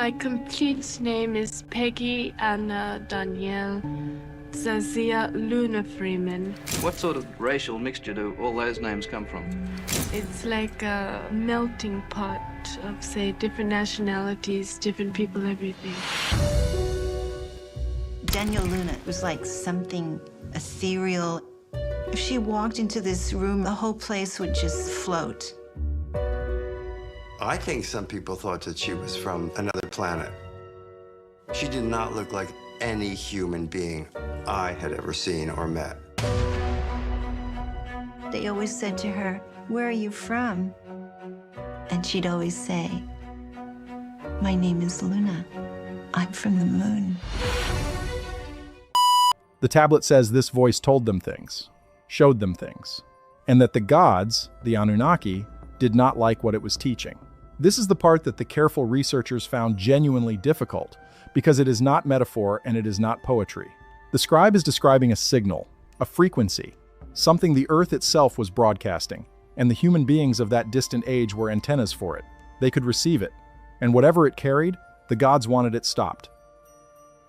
My complete name is Peggy Anna Danielle Zazia Luna Freeman. What sort of racial mixture do all those names come from? It's like a melting pot of, say, different nationalities, different people, everything. Danielle Luna was like something ethereal. If she walked into this room, the whole place would just float. I think some people thought that she was from another planet. She did not look like any human being I had ever seen or met. They always said to her, "Where are you from?" And she'd always say, "My name is Luna. I'm from the moon." The tablet says this voice told them things, showed them things, and that the gods, the Anunnaki, did not like what it was teaching. This is the part that the careful researchers found genuinely difficult, because it is not metaphor and it is not poetry. The scribe is describing a signal, a frequency, something the Earth itself was broadcasting, and the human beings of that distant age were antennas for it. They could receive it, and whatever it carried, the gods wanted it stopped.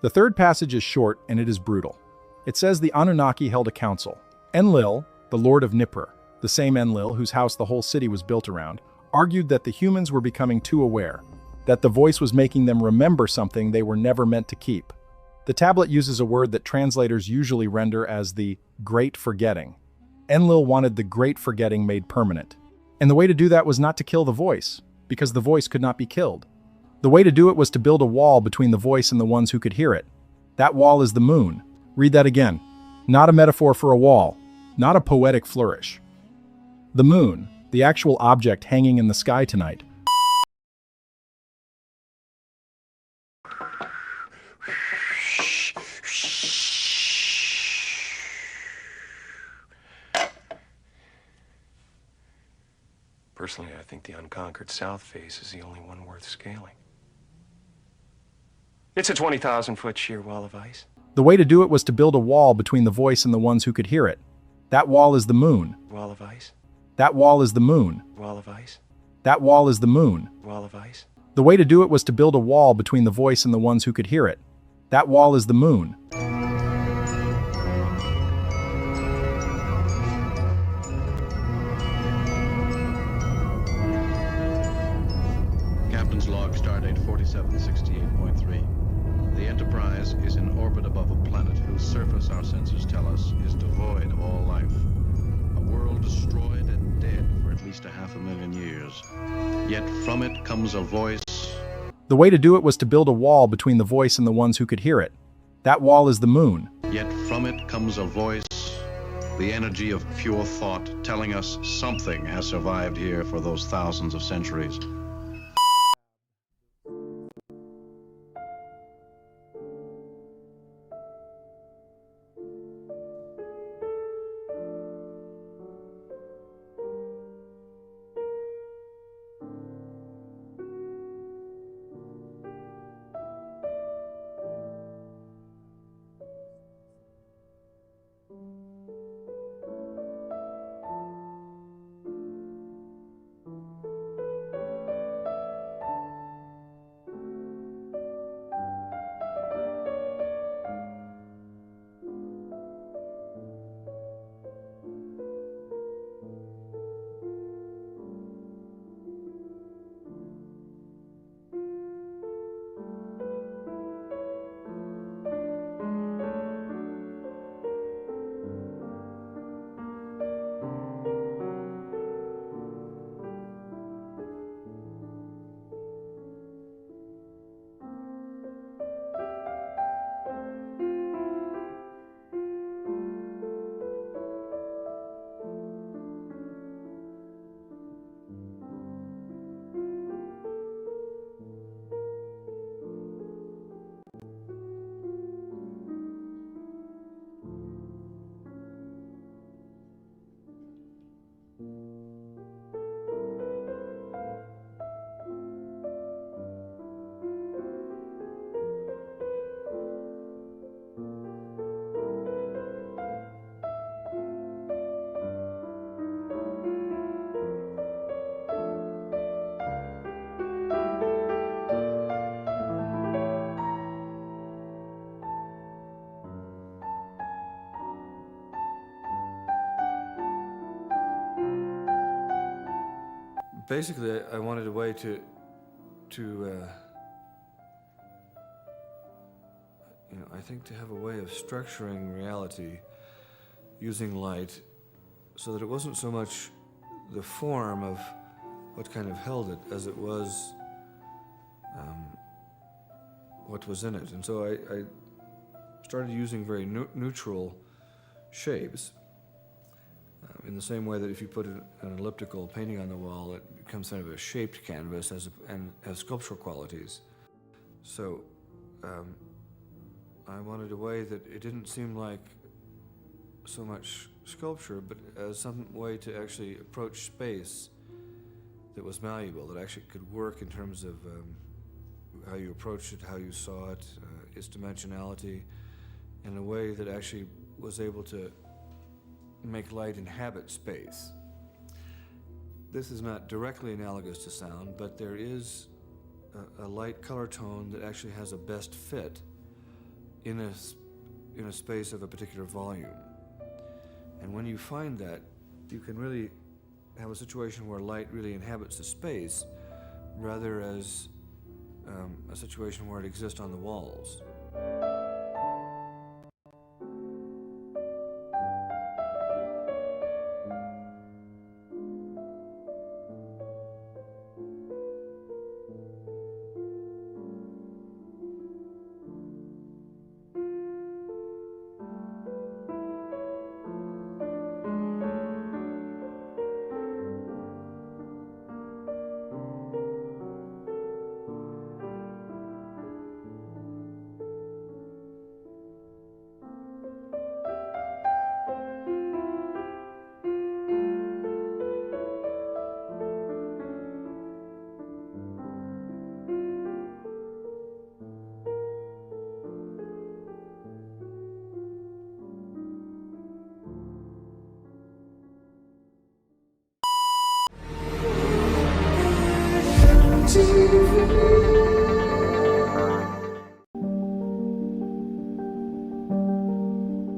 The third passage is short and it is brutal. It says the Anunnaki held a council. Enlil, the lord of Nippur, the same Enlil whose house the whole city was built around, argued that the humans were becoming too aware, that the voice was making them remember something they were never meant to keep. The tablet uses a word that translators usually render as the great forgetting. Enlil wanted the great forgetting made permanent. And the way to do that was not to kill the voice, because the voice could not be killed. The way to do it was to build a wall between the voice and the ones who could hear it. That wall is the moon. Read that again. Not a metaphor for a wall, not a poetic flourish. The moon, the actual object hanging in the sky tonight. Personally, I think the unconquered south face is the only one worth scaling. It's a 20,000-foot sheer wall of ice. The way to do it was to build a wall between the voice and the ones who could hear it. That wall is the moon. Wall of ice. That wall is the moon. Wall of ice. That wall is the moon. Wall of ice. The way to do it was to build a wall between the voice and the ones who could hear it. That wall is the moon. Captain's log, stardate 4768.3. The Enterprise is in orbit above a planet whose surface our sensors tell us is devoid of all life. A world destroyed and dead for at least 500,000 years. Yet from it comes a voice. The way to do it was to build a wall between the voice and the ones who could hear it. That wall is the moon. Yet from it comes a voice, the energy of pure thought, telling us something has survived here for those thousands of centuries. Basically, I wanted a way to I think to have a way of structuring reality using light so that it wasn't so much the form of what kind of held it as it was what was in it. And so I started using very neutral shapes in the same way that if you put an elliptical painting on the wall, it becomes kind of a shaped canvas and has sculptural qualities. So I wanted a way that it didn't seem like so much sculpture, but as some way to actually approach space that was malleable, that actually could work in terms of how you approached it, how you saw it, its dimensionality, in a way that actually was able to make light inhabit space. This is not directly analogous to sound, but there is a light color tone that actually has a best fit in a space of a particular volume. And when you find that, you can really have a situation where light really inhabits the space rather as a situation where it exists on the walls.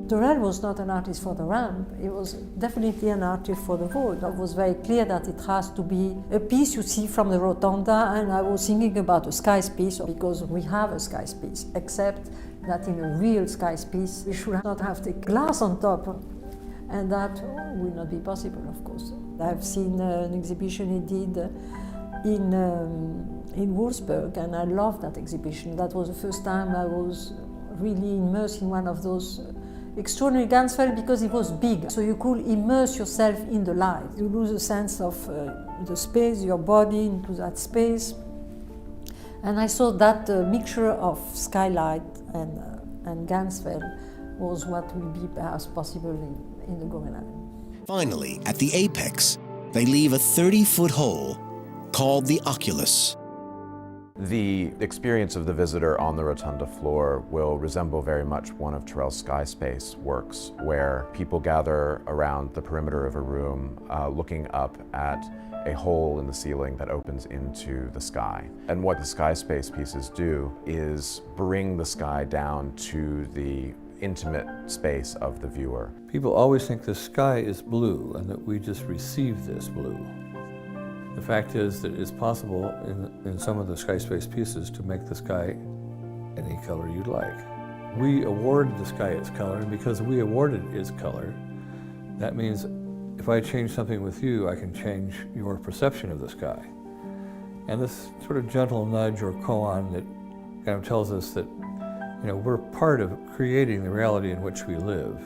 Turrell was not an artist for the ramp, he was definitely an artist for the void. It was very clear that it has to be a piece you see from the rotunda, and I was thinking about a sky piece because we have a sky piece, except that in a real sky piece we should not have the glass on top, and that will not be possible, of course. I've seen an exhibition he did in Wolfsburg, and I loved that exhibition. That was the first time I was really immersed in one of those extraordinary Gansfeld, because it was big, so you could immerse yourself in the light. You lose a sense of the space, your body into that space. And I saw that mixture of skylight and Gansfeld was what will be perhaps possible in the Guggenheim. Finally, at the apex, they leave a 30-foot hole called the oculus. The experience of the visitor on the rotunda floor will resemble very much one of Turrell's sky space works, where people gather around the perimeter of a room looking up at a hole in the ceiling that opens into the sky. And what the sky space pieces do is bring the sky down to the intimate space of the viewer. People always think the sky is blue and that we just receive this blue. The fact is that it's possible in some of the sky space pieces to make the sky any color you'd like. We award the sky its color, and because we awarded its color, that means if I change something with you, I can change your perception of the sky. And this sort of gentle nudge or koan that kind of tells us that, we're part of creating the reality in which we live.